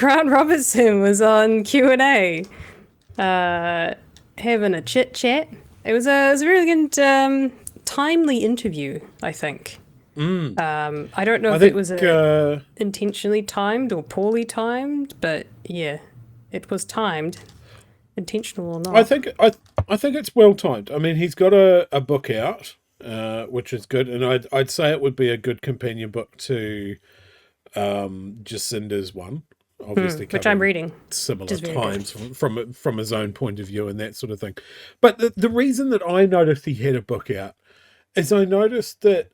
Grant Robertson was on Q&A, having a chit chat. It was a really good, timely interview, I think. I don't know I if it think was intentionally timed or poorly timed, but yeah, it was timed, intentional or I not. think I think it's well timed. I mean, he's got a book out, which is good, and I'd say it would be a good companion book to Jacinda's one. Obviously, Which I'm covering reading, which similar is very good. times from his own point of view and that sort of thing. But the reason that I noticed he had a book out is I noticed that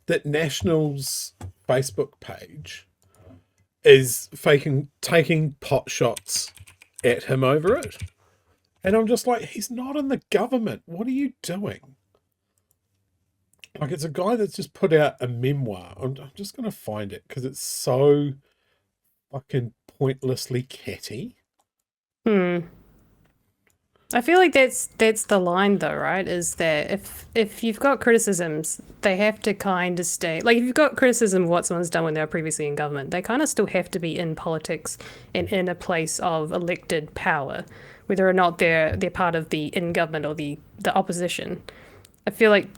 that National's Facebook page is taking pot shots at him over it. And I'm just like, he's not in the government. What are you doing? Like, it's a guy that's just put out a memoir. I'm just going to find it because it's so fucking pointlessly catty. Hmm. I feel like that's the line though, right? Is that if you've got criticisms, they have to kind of stay like if you've got criticism of what someone's done when they were previously in government, they kind of still have to be in politics and in a place of elected power, whether or not they're part of the in government or the opposition. I feel like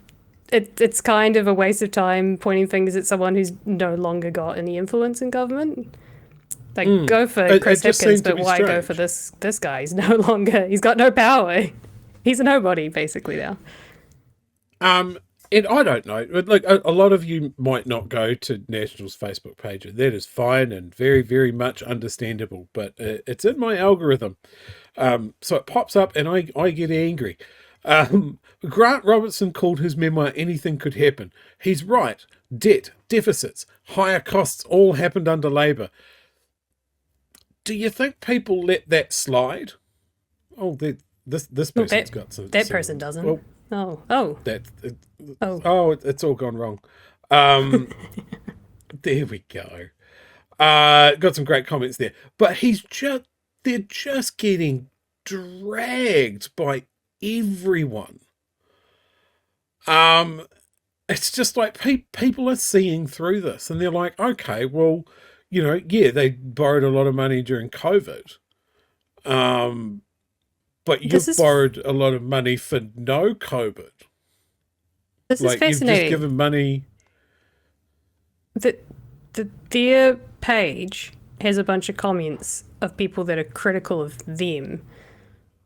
it's kind of a waste of time pointing fingers at someone who's no longer got any influence in government. Like, go for It Chris just Hipkins, seemed to but be why go for strange. this guy? He's no longer, he's got no power. He's a nobody, basically, now. Um, and I don't know, but like a lot of you might not go to National's Facebook page, and that is fine and very, very much understandable. But it's in my algorithm, so it pops up, and I get angry. Grant Robertson called his memoir "Anything Could Happen." He's right. Debt, deficits, higher costs all happened under Labor. Do you think people let that slide? Oh, this Well, person's got some. that person doesn't. Well, Oh. that Oh. it's all gone wrong. There we go. Got some great comments there, but they're just getting dragged by everyone. Um, it's just like people are seeing through this, and they're like, okay, well, yeah, they borrowed a lot of money during COVID. Um, but This you've is borrowed a lot of money for no COVID. this is Like, you've just fascinating. given money. Their page has a bunch of comments of people that are critical of them.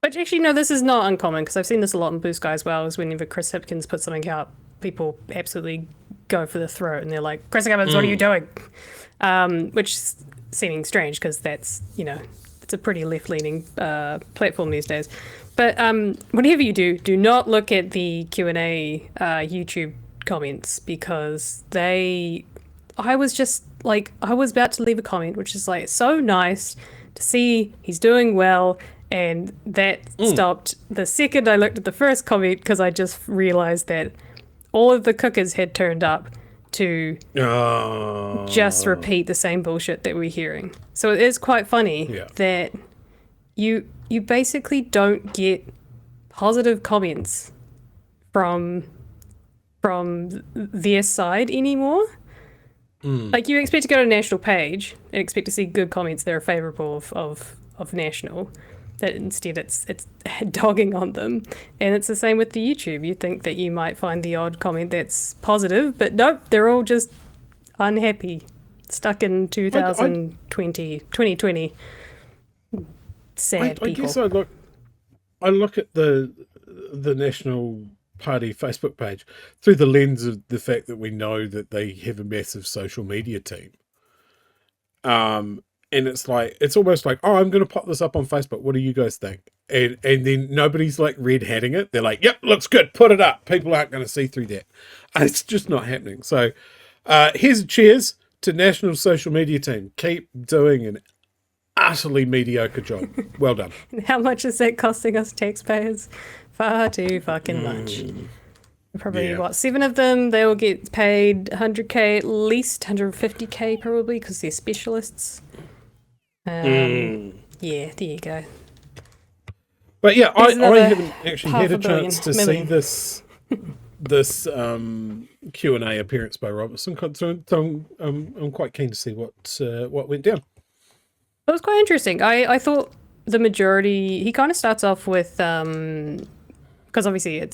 Which actually, no, this is not uncommon because I've seen this a lot in Blue Sky as well. Is whenever Chris Hipkins puts something out, people absolutely go for the throat and they're like, "Chris Hipkins, what are you doing?" Which is seeming strange because that's it's a pretty left-leaning platform these days. But whatever you do, do not look at the Q&A YouTube comments because I was just like, I was about to leave a comment, which is like, so nice to see he's doing well. And that stopped the second I looked at the first comment because I just realized that all of the cookers had turned up to just repeat the same bullshit that we're hearing. So it is quite funny Yeah. that you basically don't get positive comments from their side anymore. Like, you expect to go to a National page and expect to see good comments that are favourable of National. That instead it's dogging on them. And it's the same with the YouTube. You think that you might find the odd comment that's positive, but nope, they're all just unhappy, stuck in 2020. Sad I people. guess I look at the National Party Facebook page through the lens of the fact that we know that they have a massive social media team. And it's like, it's almost like, oh, I'm going to pop this up on Facebook. What do you guys think? And then nobody's like red hatting it. They're like, yep, looks good. Put it up. People aren't going to see through that. And it's just not happening. So here's a cheers to National Social Media Team. Keep doing an utterly mediocre job. Well done. How much is that costing us taxpayers? Far too fucking much. Probably, Yeah. what, 7 of them, they will get paid 100k at least, 150k probably, because they're specialists. Yeah, there you go. But yeah, Here's I another haven't actually had a chance to see million. this this Q&A appearance by Robertson, so I'm quite keen to see what went down. It was quite interesting. I thought the majority, he kind of starts off with, because obviously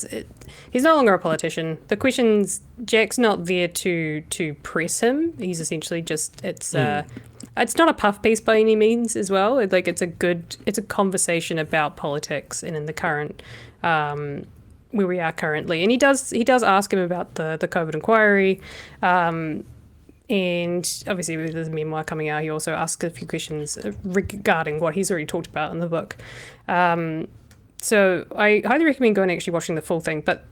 he's no longer a politician. The questions, Jack's not there to press him. He's essentially just, it's not a puff piece by any means as well. It's a conversation about politics and in the current, where we are currently. And he does ask him about the COVID inquiry, and obviously with his memoir coming out, he also asks a few questions regarding what he's already talked about in the book. So I highly recommend going and actually watching the full thing. But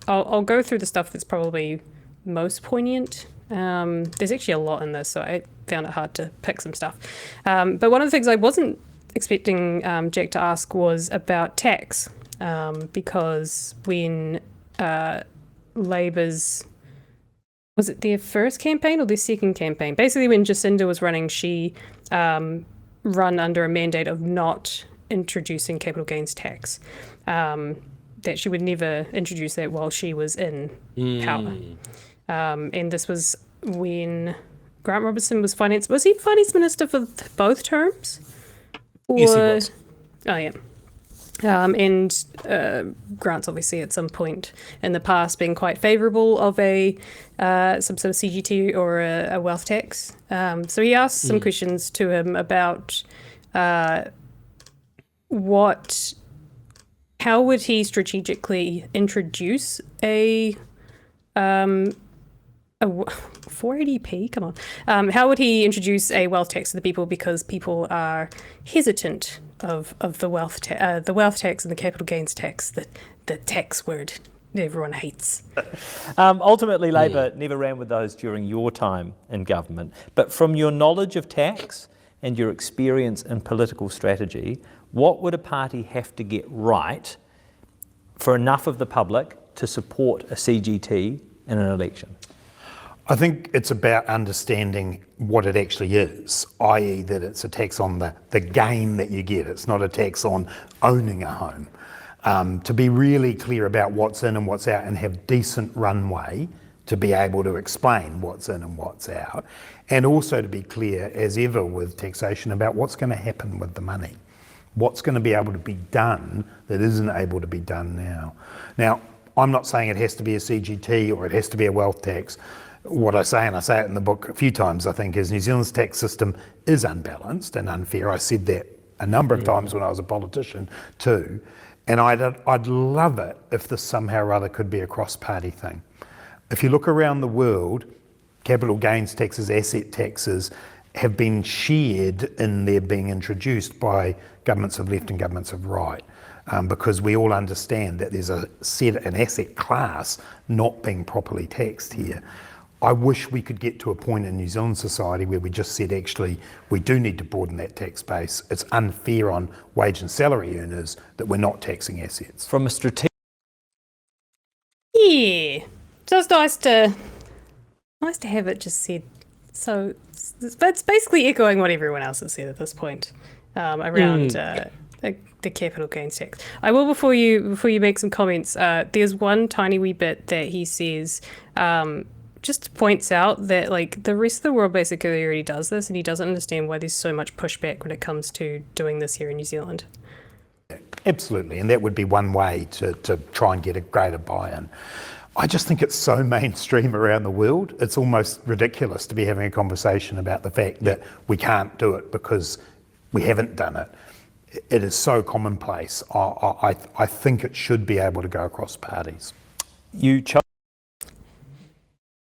I'll go through the stuff that's probably most poignant. There's actually a lot in this, so I found it hard to pick some stuff. But one of the things I wasn't expecting Jack to ask was about tax, because when Labour's, was it their first campaign or their second campaign? Basically, when Jacinda was running, she run under a mandate of not introducing capital gains tax. That she would never introduce that while she was in power. And this was when Grant Robertson was finance. Was he finance minister for both terms? Yes, he was. Oh, yeah. And Grant's obviously at some point in the past been quite favourable of some sort of CGT or a wealth tax. So he asked some questions to him about how would he strategically introduce a 480p? Come on. How would he introduce a wealth tax to the people, because people are hesitant of the wealth tax and the capital gains tax, the tax word that everyone hates. Ultimately, Labor never ran with those during your time in government. But from your knowledge of tax and your experience in political strategy, what would a party have to get right for enough of the public to support a CGT in an election? I think it's about understanding what it actually is, i.e. that it's a tax on the gain that you get. It's not a tax on owning a home. To be really clear about what's in and what's out and have decent runway to be able to explain what's in and what's out. And also to be clear, as ever with taxation, about what's going to happen with the money. What's going to be able to be done that isn't able to be done now. Now, I'm not saying it has to be a CGT or it has to be a wealth tax. What I say, and I say it in the book a few times, I think, is New Zealand's tax system is unbalanced and unfair. I said that a number of times when I was a politician too. And I'd love it if this somehow or other could be a cross-party thing. If you look around the world, capital gains taxes, asset taxes have been shared in their being introduced by governments of left and governments of right. Because we all understand that there's an asset class not being properly taxed here. I wish we could get to a point in New Zealand society where we just said, actually, we do need to broaden that tax base. It's unfair on wage and salary earners that we're not taxing assets. From a strategic... Yeah, just nice to have it just said. So it's basically echoing what everyone else has said at this point around the capital gains tax. I will, before you make some comments, there's one tiny wee bit that he says, just points out that like the rest of the world basically already does this, and he doesn't understand why there's so much pushback when it comes to doing this here in New Zealand. Absolutely, and that would be one way to try and get a greater buy-in. I just think it's so mainstream around the world, it's almost ridiculous to be having a conversation about the fact that we can't do it because we haven't done it. It is so commonplace. I think it should be able to go across parties. You chose...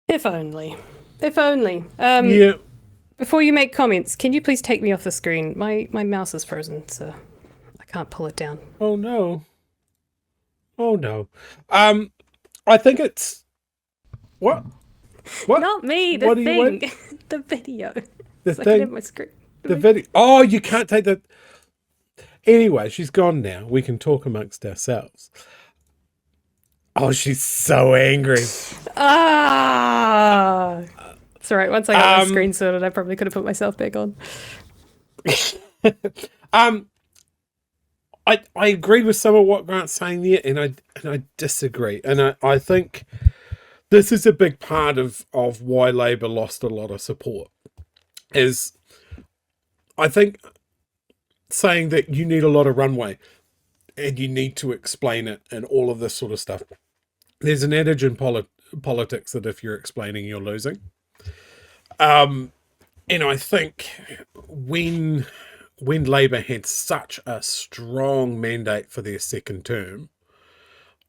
If only. If only. Yeah. Before you make comments, can you please take me off the screen? My mouse is frozen, so I can't pull it down. Oh no. Oh no. I think it's what? Not me, the thing. The video. The so thing. I can have my screen. The video. Oh, you can't take the. Anyway, she's gone now. We can talk amongst ourselves. Oh, she's so angry. Ah. It's all right. Once I got my screen sorted, I probably could have put myself back on. I agree with some of what Grant's saying there, and I disagree. And I think this is a big part of why Labour lost a lot of support. Is I think saying that you need a lot of runway and you need to explain it and all of this sort of stuff. There's an adage in politics that if you're explaining, you're losing. And I think when Labour had such a strong mandate for their second term,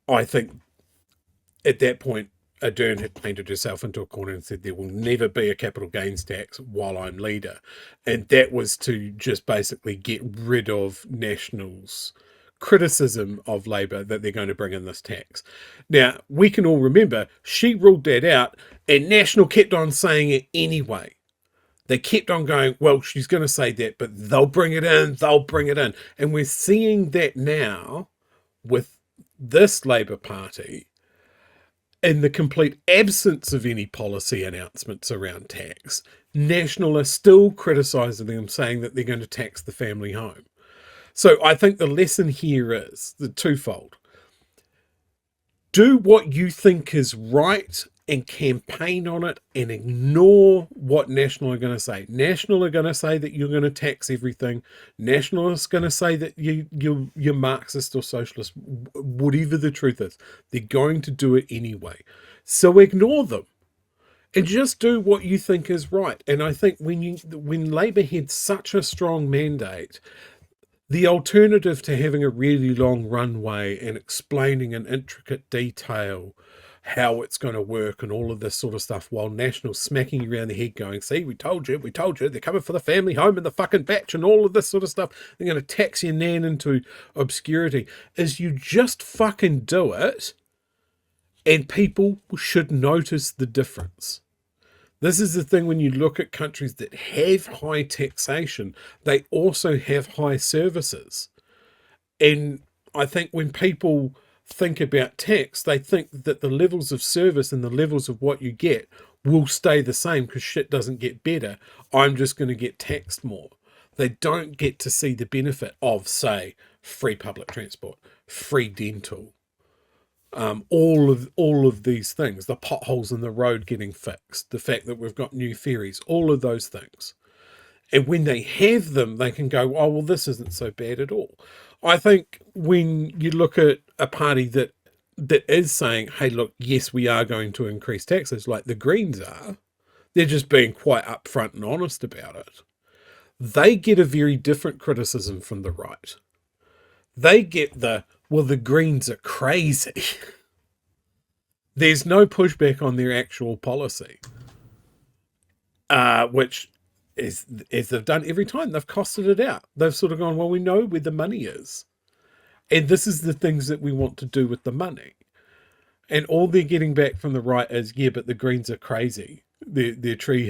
I think at that point, Ardern had painted herself into a corner and said there will never be a capital gains tax while I'm leader. And that was to just basically get rid of National's criticism of Labour that they're going to bring in this tax. Now, we can all remember she ruled that out and National kept on saying it anyway. They kept on going, well, she's going to say that, but they'll bring it in, they'll bring it in. And we're seeing that now with this Labour Party in the complete absence of any policy announcements around tax. National are still criticising them, saying that they're going to tax the family home. So I think the lesson here is the twofold. Do what you think is right and campaign on it and ignore what National are going to say. National are going to say that you're going to tax everything. National is going to say that you're Marxist or socialist, whatever the truth is. They're going to do it anyway. So ignore them and just do what you think is right. And I think when Labour had such a strong mandate, the alternative to having a really long runway and explaining in intricate detail how it's going to work and all of this sort of stuff, while National smacking you around the head going, see, we told you, they're coming for the family home and the fucking batch and all of this sort of stuff. They're going to tax your nan into obscurity, is you just fucking do it and people should notice the difference. This is the thing when you look at countries that have high taxation, they also have high services. And I think when people think about tax, they think that the levels of service and the levels of what you get will stay the same because shit doesn't get better. I'm just going to get taxed more. They don't get to see the benefit of, say, free public transport, free dental, all of these things, the potholes in the road getting fixed, the fact that we've got new ferries, all of those things. And when they have them, they can go, oh, well, this isn't so bad at all. I think when you look at a party that is saying, hey, look, yes, we are going to increase taxes, like the Greens are, they're just being quite upfront and honest about it. They get a very different criticism from the right. They get the Greens are crazy. There's no pushback on their actual policy, which is, as they've done every time, they've costed it out. They've sort of gone, well, we know where the money is. And this is the things that we want to do with the money. And all they're getting back from the right is, yeah, but the Greens are crazy. They're tree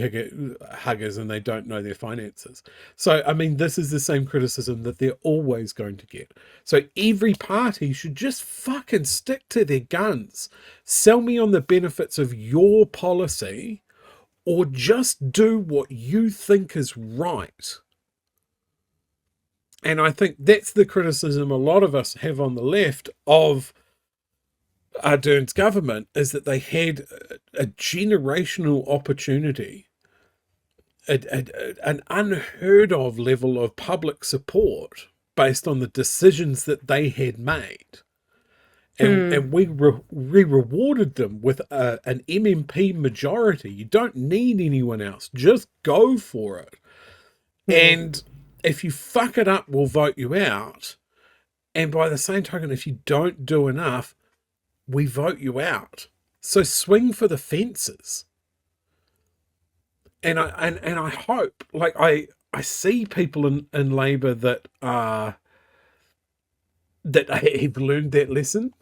huggers and they don't know their finances. So, I mean, this is the same criticism that they're always going to get. So every party should just fucking stick to their guns. Sell me on the benefits of your policy, or just do what you think is right. And I think that's the criticism a lot of us have on the left of Ardern's government, is that they had a generational opportunity, an unheard of level of public support based on the decisions that they had made. And we rewarded them with an MMP majority. You don't need anyone else. Just go for it. And if you fuck it up, we'll vote you out. And by the same token, if you don't do enough, we vote you out. So swing for the fences. And I hope, like, I see people in Labour that have learned that lesson.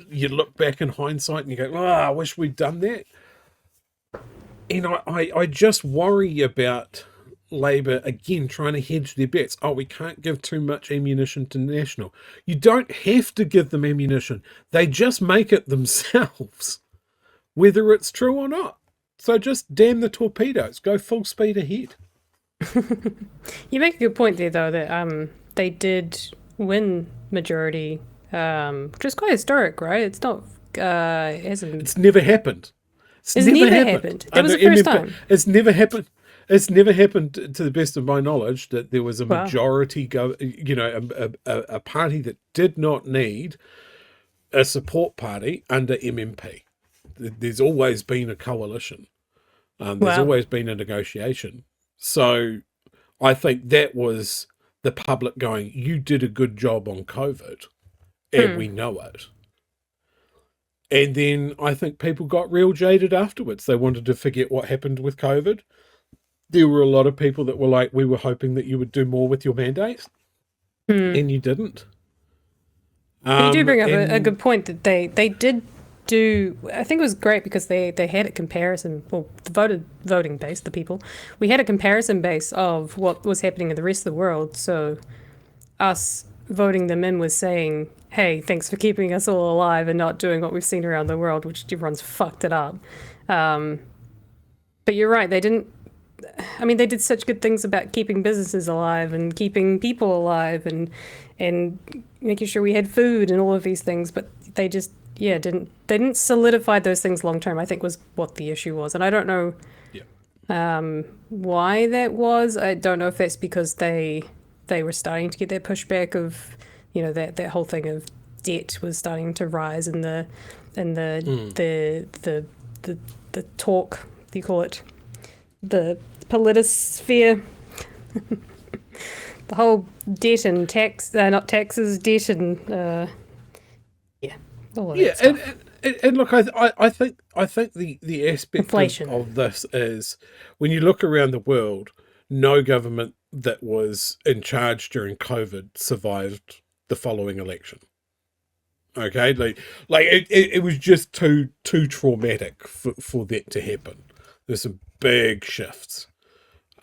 You look back in hindsight and you go, I wish we'd done that. And I just worry about Labour, again, trying to hedge their bets. Oh, we can't give too much ammunition to National. You don't have to give them ammunition. They just make it themselves, whether it's true or not. So just damn the torpedoes. Go full speed ahead. You make a good point there, though, that they did win majority, which is quite historic, right? It's not. It hasn't. It's never happened. It's never happened. That was the Under first MMP. time. It's never happened. It's never happened, to the best of my knowledge, that there was a Wow. majority a party that did not need a support party under MMP. There's always been a coalition. There's Wow. always been a negotiation. So I think that was the public going, you did a good job on COVID, and we know it. And then I think people got real jaded afterwards. They wanted to forget what happened with COVID. There were a lot of people that were like, we were hoping that you would do more with your mandates, and you didn't. You do bring up a good point that they did do. I think it was great because they had a comparison, well, the voting base, the people. We had a comparison base of what was happening in the rest of the world. So us voting them in was saying, hey, thanks for keeping us all alive and not doing what we've seen around the world, which everyone's fucked it up. But you're right, they didn't. I mean, they did such good things about keeping businesses alive and keeping people alive and making sure we had food and all of these things, but they just didn't solidify those things long term, I think, was what the issue was. And I don't know why that was. I don't know if that's because they were starting to get that pushback of, that whole thing of debt was starting to rise and the talk, what do you call it? The politisphere, the whole debt and tax, not taxes, debt and all of that stuff. And look, I think the aspect Inflation. of this is, when you look around the world, no government that was in charge during COVID survived the following election. Okay, it was just too traumatic for that to happen. There's some big shifts.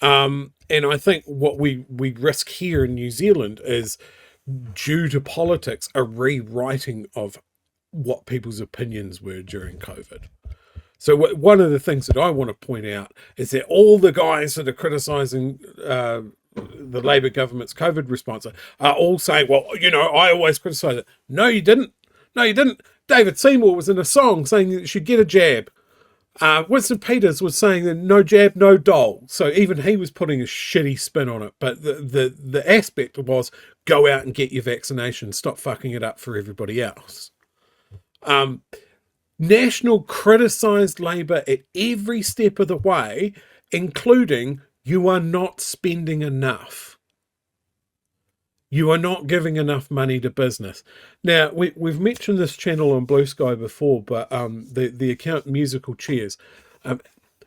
And I think what we risk here in New Zealand is, due to politics, a rewriting of what people's opinions were during COVID. So one of the things that I want to point out is that all the guys that are criticising the Labour government's COVID response are all saying, well, I always criticise it. No, you didn't. David Seymour was in a song saying that you should get a jab. Winston Peters was saying that no jab, no dole. So even he was putting a shitty spin on it. But the aspect was, go out and get your vaccination. Stop fucking it up for everybody else. National criticised Labour at every step of the way, including, you are not spending enough. You are not giving enough money to business. Now, we've mentioned this channel on Blue Sky before, but the account Musical Chairs,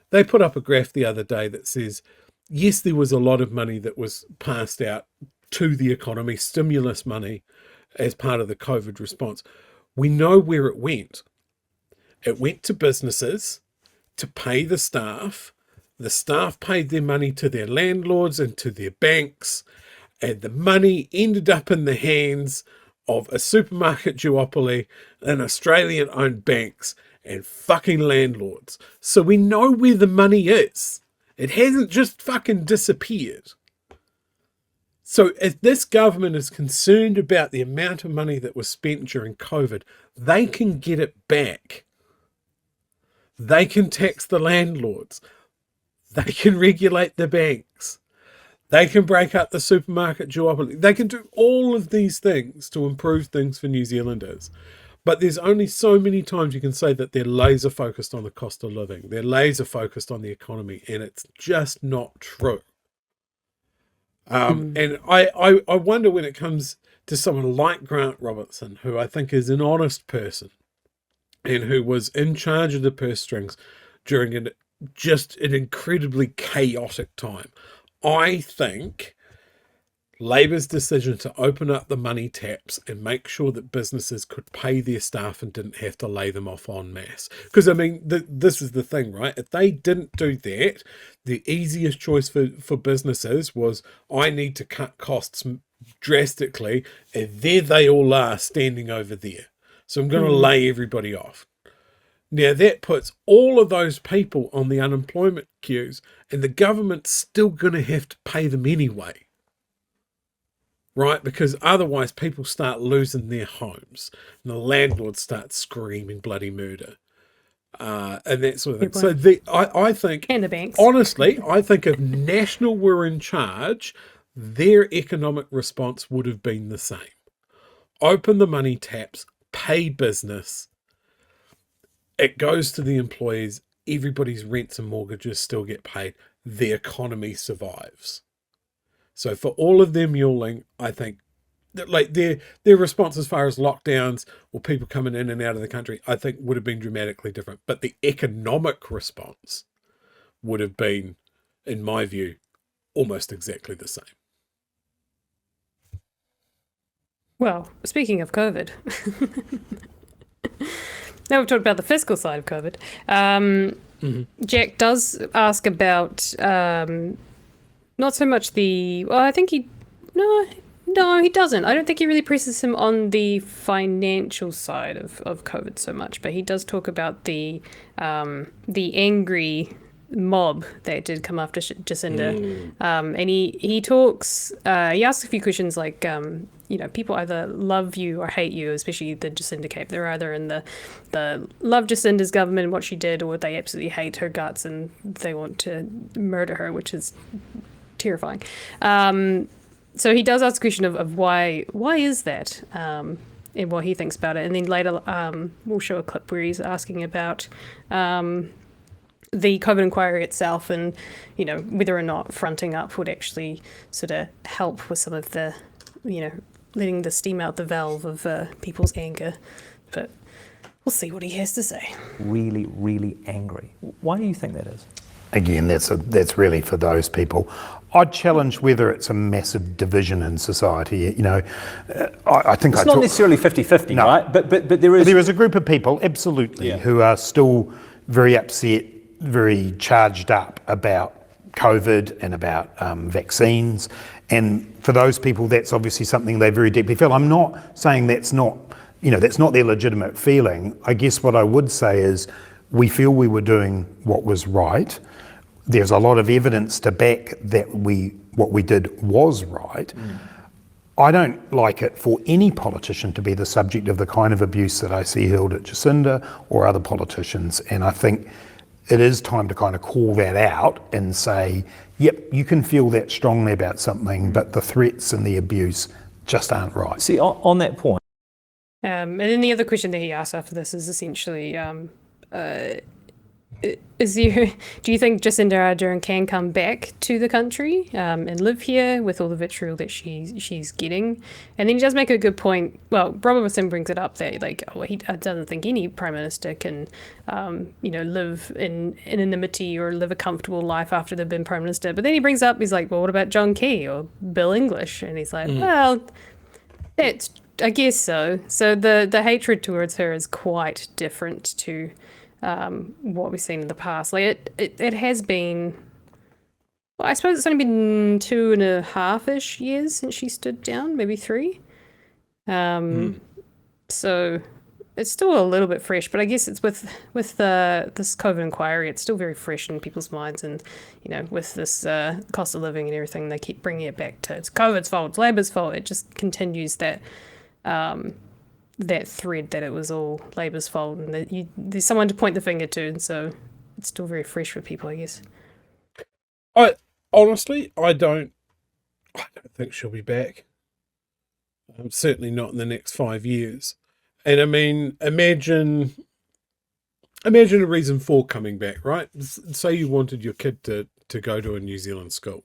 they put up a graph the other day that says, yes, there was a lot of money that was passed out to the economy, stimulus money, as part of the COVID response. We know where it went. It went to businesses to pay the staff. The staff paid their money to their landlords and to their banks. And the money ended up in the hands of a supermarket duopoly and Australian-owned banks and fucking landlords. So we know where the money is. It hasn't just fucking disappeared. So if this government is concerned about the amount of money that was spent during COVID, they can get it back. They can tax the landlords. They can regulate the banks. They can break up the supermarket duopoly. They can do all of these things to improve things for New Zealanders. But there's only so many times you can say that they're laser focused on the cost of living. They're laser focused on the economy, and it's just not true. And I wonder, when it comes to someone like Grant Robertson, who I think is an honest person and who was in charge of the purse strings during an incredibly chaotic time. I think Labour's decision to open up the money taps and make sure that businesses could pay their staff and didn't have to lay them off en masse. Because, I mean, this is the thing, right? If they didn't do that, the easiest choice for businesses was, I need to cut costs drastically, and there they all are standing over there. So I'm going to lay everybody off. Now, that puts all of those people on the unemployment queues, and the government's still going to have to pay them anyway. right? Because otherwise people start losing their homes and the landlords start screaming bloody murder. And that sort of thing. So I think, And the banks. honestly, I think if National were in charge, their economic response would have been the same. Open the money taps, pay business. It goes to the employees. Everybody's rents and mortgages still get paid. The economy survives. So for all of their muling, I think that like their response as far as lockdowns or people coming in and out of the country, I think would have been dramatically different. But the economic response would have been, in my view, almost exactly the same. Well, speaking of COVID, now we've talked about the fiscal side of COVID. Jack does ask about not so much the. Well, I think he. No, he doesn't. I don't think he really presses him on the financial side of COVID so much, but he does talk about the angry mob that did come after Jacinda. And he talks, he asks a few questions like, people either love you or hate you, especially the Jacinda cape. They're either in the love Jacinda's government and what she did, or they absolutely hate her guts and they want to murder her, which is terrifying. So he does ask the question of why is that, and what he thinks about it. And then later we'll show a clip where he's asking about the COVID inquiry itself and, whether or not fronting up would actually sort of help with some of the, letting the steam out the valve of people's anger. But we'll see what he has to say. Really, really angry. Why do you think that is? Again, that's really for those people. I'd challenge whether it's a massive division in society. I think it's not necessarily 50-50, no. Right? But there is... There is a group of people, absolutely, who are still very upset, very charged up about COVID and about vaccines. And for those people, that's obviously something they very deeply feel. I'm not saying that's not their legitimate feeling. I guess what I would say is we feel we were doing what was right. There's a lot of evidence to back that what we did was right. I don't like it for any politician to be the subject of the kind of abuse that I see hurled at Jacinda or other politicians. And I think it is time to kind of call that out and say, yep, you can feel that strongly about something, but the threats and the abuse just aren't right. See, on that point. And then the other question that he asked after this is essentially, do you think Jacinda Ardern can come back to the country and live here with all the vitriol that she's getting? And then he does make a good point. Well, Robertson brings it up that he doesn't think any prime minister can, live in anonymity or live a comfortable life after they've been prime minister. But then he brings up, he's like, well, what about John Key or Bill English? And he's like, well, I guess so. So the hatred towards her is quite different to what we've seen in the past. Like it has been, well, I suppose it's only been 2.5-ish years since she stood down, maybe 3. So it's still a little bit fresh, but I guess it's with this COVID inquiry, it's still very fresh in people's minds, and with this cost of living and everything, they keep bringing it back to it's COVID's fault, it's Labor's fault. It just continues that thread that it was all Labor's fault, and that there's someone to point the finger to, and so it's still very fresh for people, I guess. I don't think she'll be back. Certainly not in the next 5 years. And I mean, imagine a reason for coming back, right? Say you wanted your kid to go to a New Zealand school.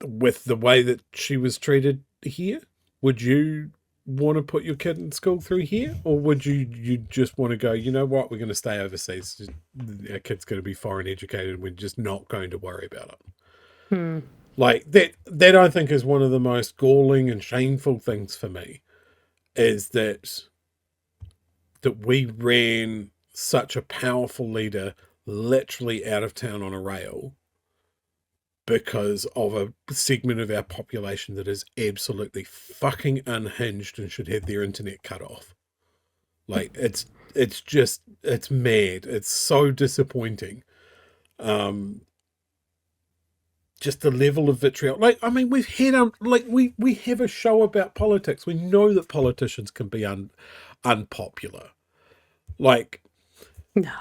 With the way that she was treated here, would you want to put your kid in school through here? Or would you just want to go, you know what, we're going to stay overseas. Our kid's going to be foreign educated. We're just not going to worry about it. Like that I think is one of the most galling and shameful things for me, is that we ran such a powerful leader literally out of town on a rail because of a segment of our population that is absolutely fucking unhinged and should have their internet cut off. Like it's mad. It's so disappointing. just the level of vitriol. Like, I mean, we've had we have a show about politics. We know that politicians can be unpopular. Like, No.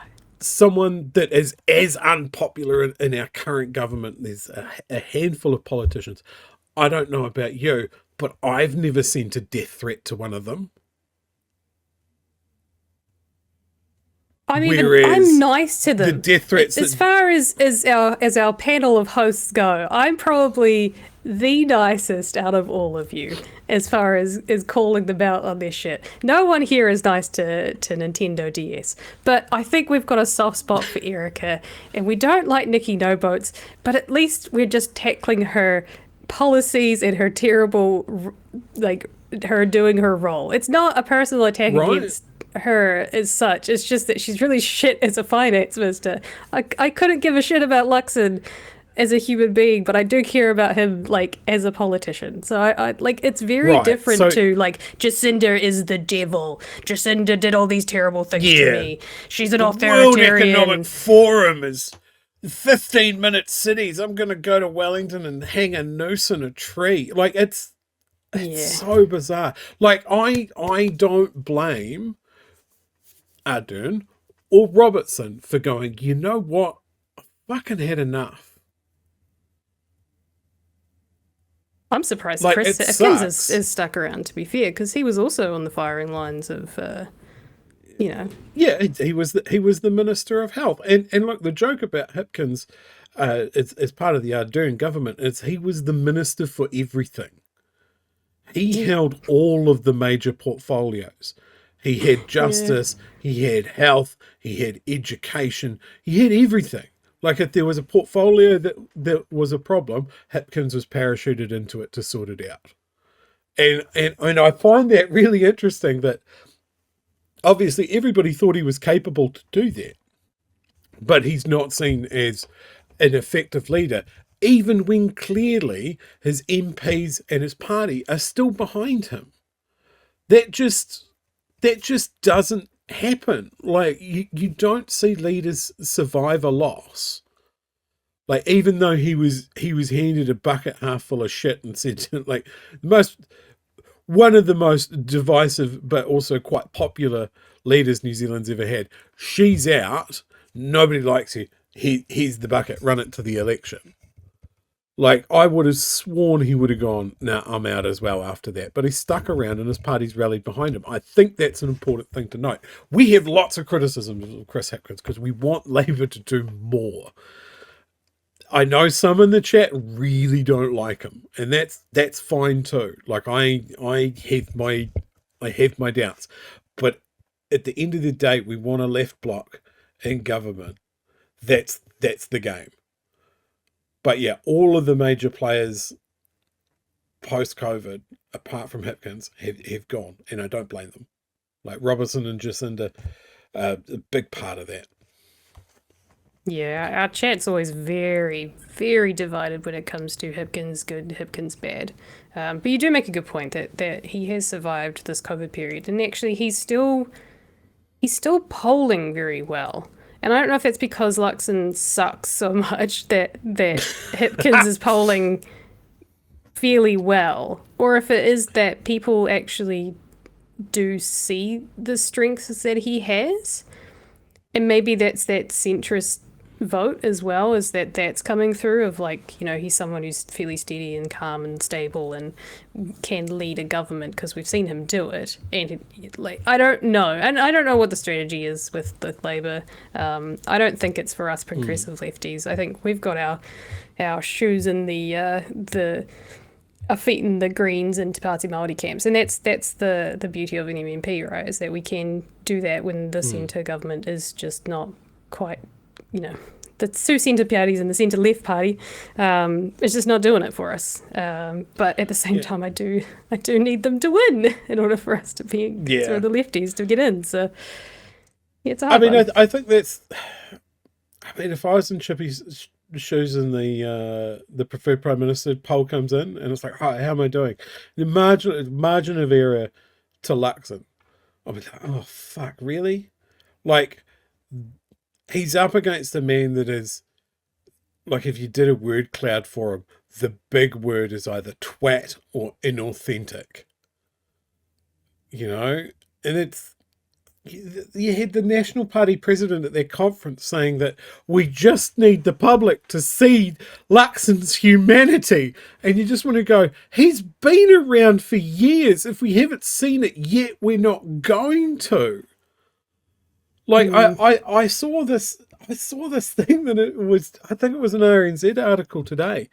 someone that is as unpopular in our current government, there's a handful of politicians. I don't know about you, but I've never sent a death threat to one of them. I'm nice to them. The death threats, as far as our panel of hosts go, I'm probably the nicest out of all of you as far as calling them out on their shit. No one here is nice to Nintendo DS, but I think we've got a soft spot for Erica, and we don't like Nikki No Boats, but at least we're just tackling her policies and her terrible, like, her doing her role. It's not a personal attack against her as such. It's just that she's really shit as a finance minister. I couldn't give a shit about Luxon as a human being, but I do care about him, like, as a politician. So I like, it's very different to, like, Jacinda is the devil. Jacinda did all these terrible things to me. She's an authoritarian. World Economic Forum is 15-minute cities. I'm going to go to Wellington and hang a noose in a tree. Like, it's so bizarre. Like, I don't blame Ardern or Robertson for going, you know what? I fucking had enough. I'm surprised Chris Hipkins is stuck around, to be fair, because he was also on the firing lines of, Yeah, he was the Minister of Health. And look, the joke about Hipkins, as part of the Ardern government, is he was the Minister for everything. He held all of the major portfolios. He had justice, he had health, he had education, he had everything. Like, if there was a portfolio that was a problem, Hipkins was parachuted into it to sort it out. And I find that really interesting, that obviously everybody thought he was capable to do that, but he's not seen as an effective leader, even when clearly his MPs and his party are still behind him. That just doesn't happen. Like, you don't see leaders survive a loss. Like, even though he was handed a bucket half full of shit and said, like, one of the most divisive but also quite popular leaders New Zealand's ever had. She's out. Nobody likes you. Here's the bucket. Run it to the election. Like, I would have sworn he would have gone, nah, I'm out as well after that. But he stuck around and his party's rallied behind him. I think that's an important thing to note. We have lots of criticisms of Chris Hipkins because we want Labour to do more. I know some in the chat really don't like him, and that's fine too. Like, I have my doubts. But at the end of the day, we want a left bloc in government. That's the game. But yeah, all of the major players post-COVID, apart from Hipkins, have gone, and I don't blame them. Like, Robertson and Jacinda, a big part of that. Yeah, our chat's always very, very divided when it comes to Hipkins good, Hipkins bad. But you do make a good point that he has survived this COVID period, and actually he's still polling very well. And I don't know if it's because Luxon sucks so much that Hipkins is polling fairly well, or if it is that people actually do see the strengths that he has. And maybe that's that centrist vote as well, is that's coming through of, like, you know, he's someone who's fairly steady and calm and stable and can lead a government because we've seen him do it. And like, I don't know, and I don't know what the strategy is with Labour. I don't think it's for us progressive lefties. I think we've got our shoes in our feet in the Greens and Te Pāti Māori camps, and that's the beauty of an MMP, right? Is that we can do that when the centre government is just not quite, you know, the two centre parties and the centre left party is just not doing it for us. But at the same time, I do need them to win in order for us to be sort of the lefties to get in. So it's a hard one. I think that's. I mean, if I was in Chippy's shoes and the preferred prime minister poll comes in and it's like, how am I doing? The margin of error to Luxon, I'll be like, oh fuck, really? Like, he's up against a man that is like if you did a word cloud for him, the big word is either twat or inauthentic. You know, and it's, you had the National Party president at their conference saying that we just need the public to see Luxon's humanity. And you just want to go, he's been around for years. If we haven't seen it yet, we're not going to. Like, I saw this thing that it was, I think it was an RNZ article today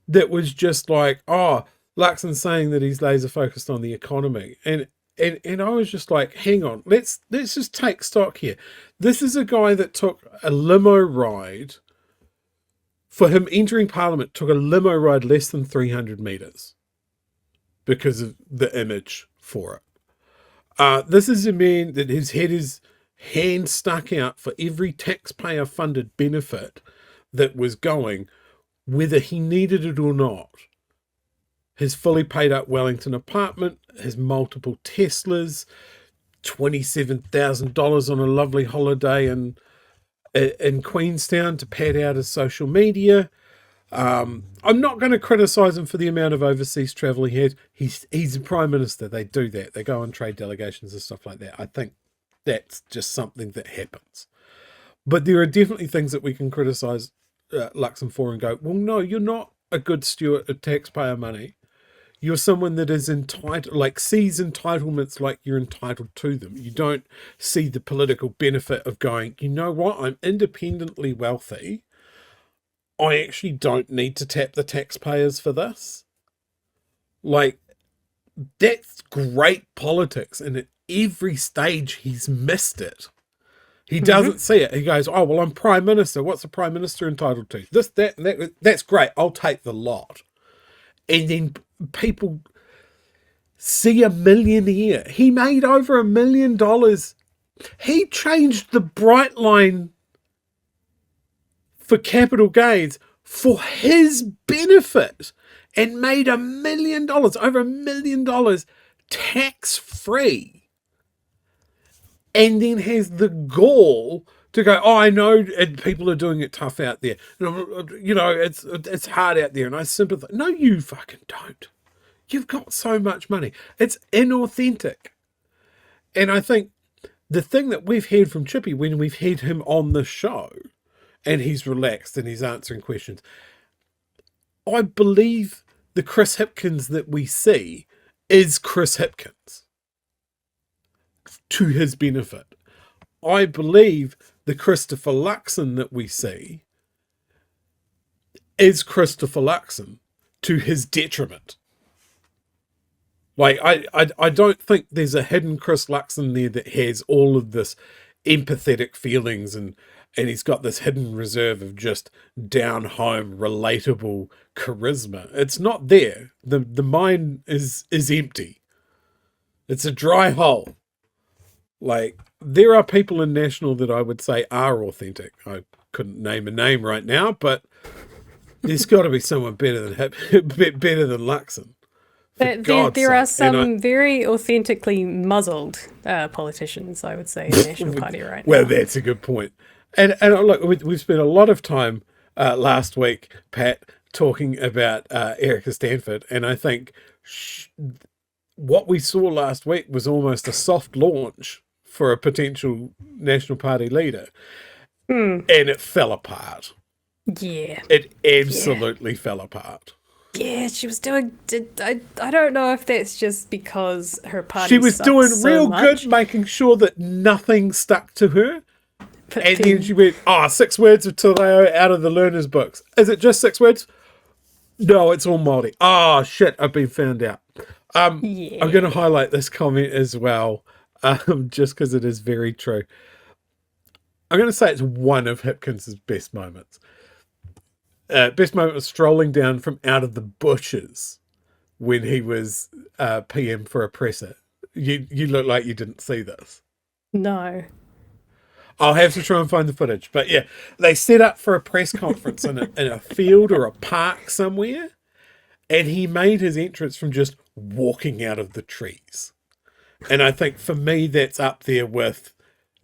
that was just like, oh, Luxon's saying that he's laser focused on the economy. And I was just like, hang on, let's just take stock here. This is a guy that took a limo ride. For him entering Parliament, took a limo ride less than 300 metres because of the image for it. This is a man that has had his hand stuck out for every taxpayer-funded benefit that was going, whether he needed it or not. His fully paid up Wellington apartment, his multiple Teslas, $27,000 on a lovely holiday in Queenstown to pad out his social media. I'm not going to criticise him for the amount of overseas travel he had. He's a prime minister. They do that. They go on trade delegations and stuff like that. I think that's just something that happens. But there are definitely things that we can criticise Luxon for and go, well, no, you're not a good steward of taxpayer money. You're someone that is entitled, like sees entitlements like you're entitled to them. You don't see the political benefit of going, you know what, I'm independently wealthy. I actually don't need to tap the taxpayers for this. Like, that's great politics. And at every stage, he's missed it. He doesn't see it. He goes, oh, well, I'm Prime Minister. What's the Prime Minister entitled to? This, that, and that. That's great. I'll take the lot. And then people see a millionaire. He made over $1 million. He changed the bright line for capital gains for his benefit and made $1 million, over $1 million tax free. And then has the gall to go, oh, I know people are doing it tough out there. You know, it's hard out there, and I sympathize. No, you fucking don't. You've got so much money. It's inauthentic. And I think the thing that we've heard from Chippy when we've had him on the show, and he's relaxed and he's answering questions, I believe the Chris Hipkins that we see is Chris Hipkins to his benefit. I believe the Christopher Luxon that we see is Christopher Luxon to his detriment. Like, I don't think there's a hidden Chris Luxon there that has all of this empathetic feelings and he's got this hidden reserve of just down-home, relatable charisma. It's not there. The mind is empty. It's a dry hole. Like, there are people in National that I would say are authentic. I couldn't name a name right now, but there's got to be someone better than Luxon. There are some very authentically muzzled politicians, I would say, in the National Party right now. Well, that's a good point. And look, we've spent a lot of time last week, Pat, talking about Erica Stanford, and I think what we saw last week was almost a soft launch for a potential National Party leader. And it fell apart. Yeah. It absolutely fell apart. Yeah, she was doing... I don't know if that's just because her party She was doing so real much. good, making sure that nothing stuck to her. But And then she went, 6 words of Te Reo out of the learner's books. Is it just 6 words? No, it's all Māori. Oh, shit, I've been found out. Yeah. I'm going to highlight this comment as well, just because it is very true. I'm going to say it's one of Hipkins' best moments. Best moment was strolling down from out of the bushes when he was PM for a presser. You look like you didn't see this. No. I'll have to try and find the footage. But yeah, they set up for a press conference in a field or a park somewhere, and he made his entrance from just walking out of the trees. And I think for me, that's up there with,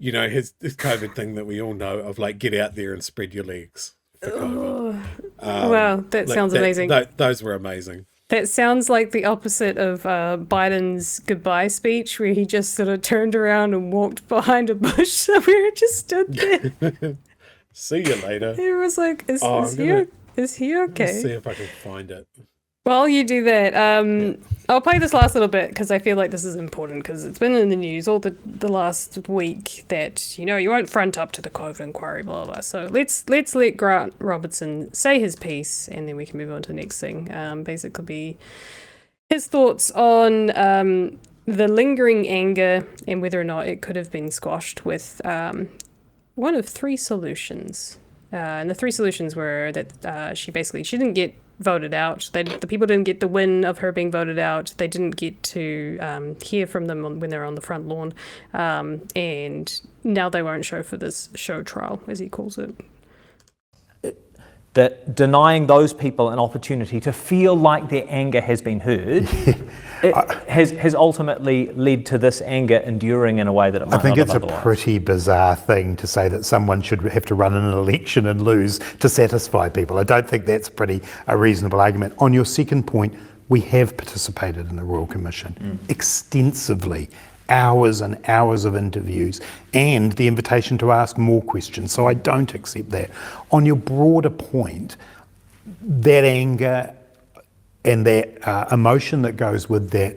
his COVID thing that we all know of, like, get out there and spread your legs for COVID. Wow, that sounds amazing. Those were amazing. That sounds like the opposite of Biden's goodbye speech, where he just sort of turned around and walked behind a bush somewhere and just stood there. See you later. It was like, is he okay? Let's see if I can find it. While you do that, I'll play this last little bit because I feel like this is important because it's been in the news all the last week that, you won't front up to the COVID inquiry, blah, blah, blah. So let's let Grant Robertson say his piece and then we can move on to the next thing. Basically be his thoughts on the lingering anger and whether or not it could have been squashed with one of three solutions. And the three solutions were that she didn't get voted out. The people didn't get the win of her being voted out. They didn't get to hear from them when they're on the front lawn. And now they won't show for this show trial, as he calls it. That denying those people an opportunity to feel like their anger has been heard has ultimately led to this anger enduring in a way that it might I think not it's have a otherwise. pretty bizarre thing to say that someone should have to run an election and lose to satisfy people. I don't think that's a reasonable argument. On your second point, we have participated in the Royal Commission extensively. Hours and hours of interviews and the invitation to ask more questions. So I don't accept that. On your broader point, that anger and that emotion that goes with that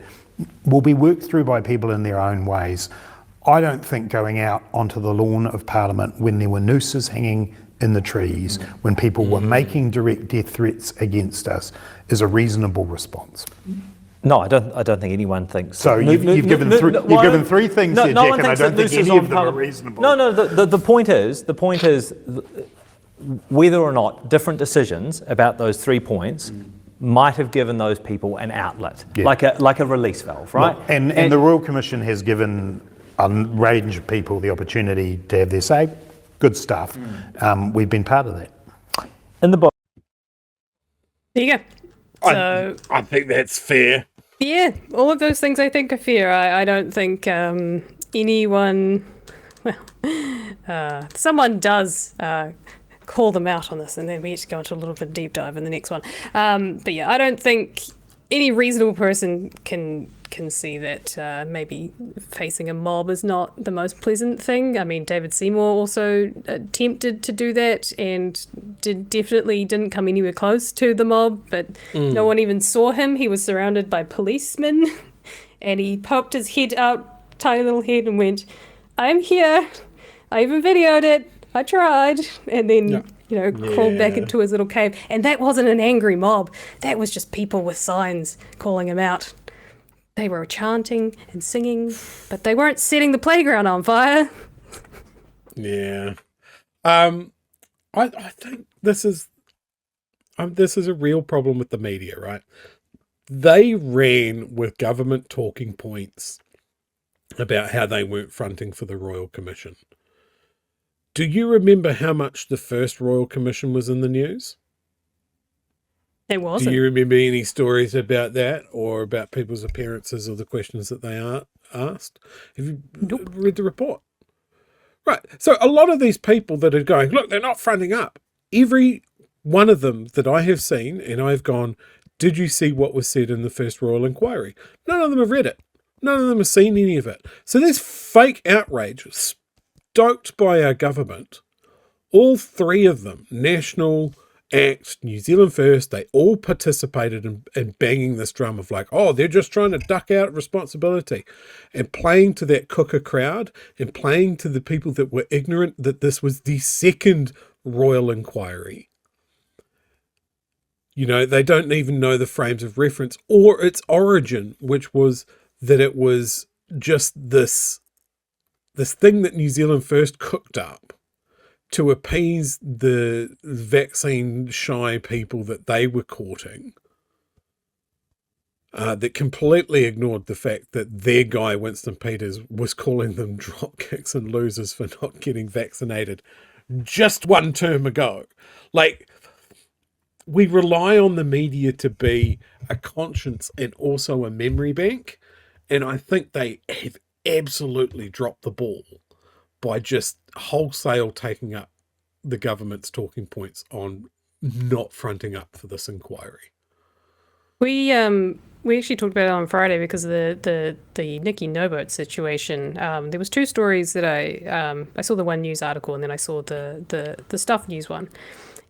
will be worked through by people in their own ways. I don't think going out onto the lawn of Parliament when there were nooses hanging in the trees, when people were making direct death threats against us, is a reasonable response. No, I don't think anyone thinks. So you've given three things here, Jack, and I don't think any of them are reasonable. No. The point is whether or not different decisions about those 3 points might have given those people an outlet, like a release valve, right? Look, and the Royal Commission has given a range of people the opportunity to have their say. Good stuff. We've been part of that. In the book. There you go. So, I think that's fair. Yeah, all of those things I think are fair. I don't think anyone... Well, someone does call them out on this, and then we get to go into a little bit deep dive in the next one. But yeah, I don't think any reasonable person can see that maybe facing a mob is not the most pleasant thing. I mean, David Seymour also attempted to do that and definitely didn't come anywhere close to the mob, but no one even saw him. He was surrounded by policemen and he poked his head out, tiny little head, and went, "I'm here. I even videoed it. I tried." And then, crawled back into his little cave. And that wasn't an angry mob. That was just people with signs calling him out. They were chanting and singing, but they weren't setting the playground on fire. Yeah. I think this is a real problem with the media, right? They ran with government talking points about how they weren't fronting for the Royal Commission. Do you remember how much the first Royal Commission was in the news? It wasn't. Do you remember any stories about that or about people's appearances or the questions that they asked? Have you read the report? Right. So a lot of these people that are going, look, they're not fronting up. Every one of them that I have seen, and I've gone, did you see what was said in the first Royal Inquiry? None of them have read it. None of them have seen any of it. So there's fake outrage stoked by our government. All three of them, National, Act, New Zealand First, they all participated in banging this drum of like, oh, they're just trying to duck out responsibility, and playing to that cooker crowd and playing to the people that were ignorant that this was the second Royal Inquiry. They don't even know the frames of reference or its origin, which was that it was just this thing that New Zealand First cooked up to appease the vaccine-shy people that they were courting, that completely ignored the fact that their guy, Winston Peters, was calling them dropkicks and losers for not getting vaccinated just one term ago. Like, we rely on the media to be a conscience and also a memory bank, and I think they have absolutely dropped the ball by just wholesale taking up the government's talking points on not fronting up for this inquiry. We actually talked about it on Friday because of the Nikki Noboat situation. There was two stories that I saw the one news article and then I saw the Stuff News one.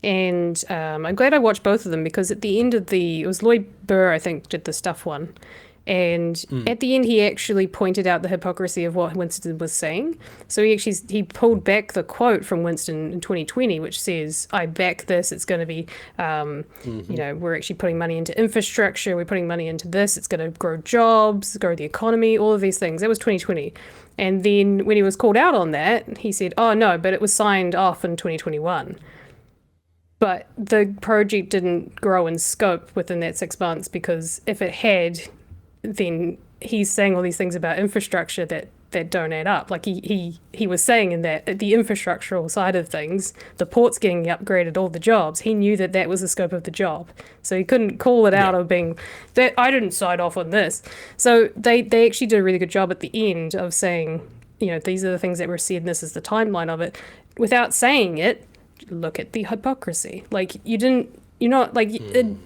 And I'm glad I watched both of them because at the end of it was Lloyd Burr, I think, did the Stuff one. And at the end, he actually pointed out the hypocrisy of what Winston was saying. So he pulled back the quote from Winston in 2020, which says, "I back this. It's going to be, we're actually putting money into infrastructure. We're putting money into this. It's going to grow jobs, grow the economy, all of these things." That was 2020. And then when he was called out on that, he said, "Oh no, but it was signed off in 2021." But the project didn't grow in scope within that 6 months because if it had, then he's saying all these things about infrastructure that don't add up. Like he was saying in that the infrastructural side of things, the port's getting upgraded, all the jobs, he knew that was the scope of the job. So he couldn't call it out of being that I didn't sign off on this. So they actually did a really good job at the end of saying, these are the things that were said and this is the timeline of it. Without saying it, look at the hypocrisy. Like you're not like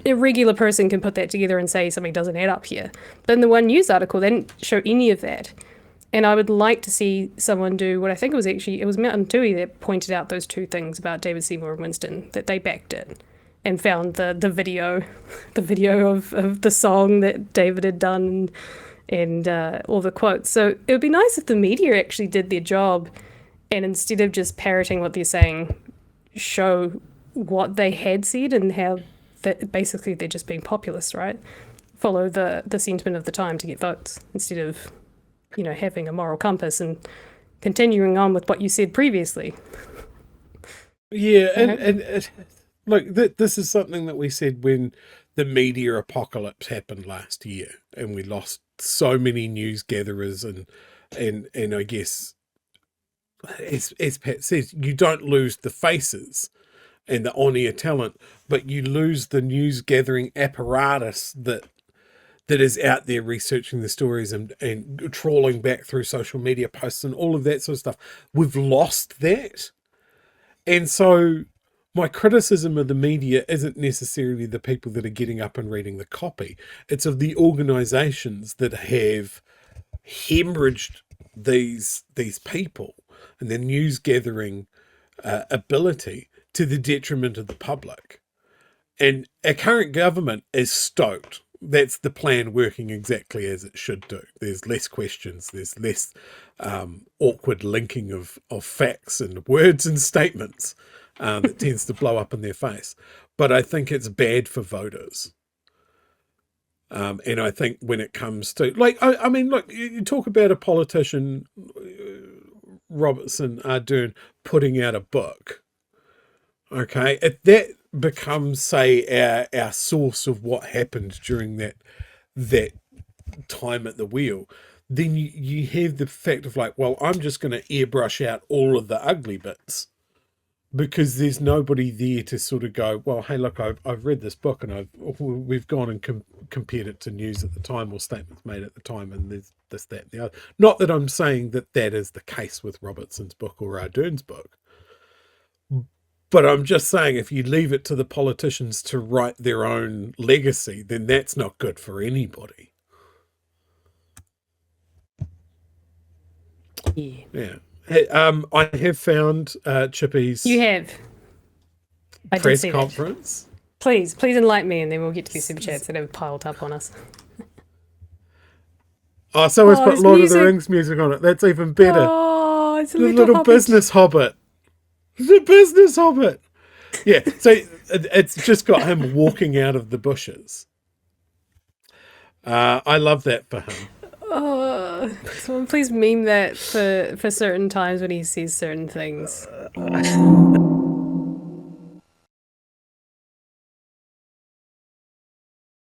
a regular person can put that together and say something doesn't add up here. But in the one news article, they didn't show any of that. And I would like to see someone do what I think it was Mountain Tui that pointed out those two things about David Seymour and Winston, that they backed it and found the video of the song that David had done and all the quotes. So it would be nice if the media actually did their job and instead of just parroting what they're saying, show what they had said and how that basically they're just being populist, right? Follow the sentiment of the time to get votes instead of, having a moral compass and continuing on with what you said previously. Yeah, and look, this is something that we said when the media apocalypse happened last year, and we lost so many news gatherers, and I guess, as Pat says, you don't lose the faces and the on-air talent, but you lose the news gathering apparatus that is out there researching the stories and trawling back through social media posts and all of that sort of stuff. We've lost that. And so my criticism of the media isn't necessarily the people that are getting up and reading the copy. It's of the organizations that have hemorrhaged these people and their news gathering ability to the detriment of the public. And our current government is stoked. That's the plan working exactly as it should do. There's less questions. There's less awkward linking of facts and words and statements that tends to blow up in their face. But I think it's bad for voters. And I think when it comes to, I mean, look, you talk about a politician, Robertson Ardern, putting out a book. Okay, if that becomes, say, our source of what happened during that time at the wheel, then you have the fact of like, well, I'm just going to airbrush out all of the ugly bits because there's nobody there to sort of go, well, hey, look, I've read this book and we've gone and compared it to news at the time or statements made at the time, and there's this, that, and the other. Not that I'm saying that is the case with Robertson's book or Ardern's book. But I'm just saying, if you leave it to the politicians to write their own legacy, then that's not good for anybody. Yeah. Hey, I have found Chippy's You have. I did press see conference. That. Please enlighten me, and then we'll get to the super chats that have piled up on us. Oh, so it's put there's Lord music. of the Rings music on it. That's even better. Oh, it's a The little hobbit. business hobbit. The business hobbit. Yeah, so it's just got him walking out of the bushes. I love that for him. Oh, someone please meme that for certain times when he says certain things.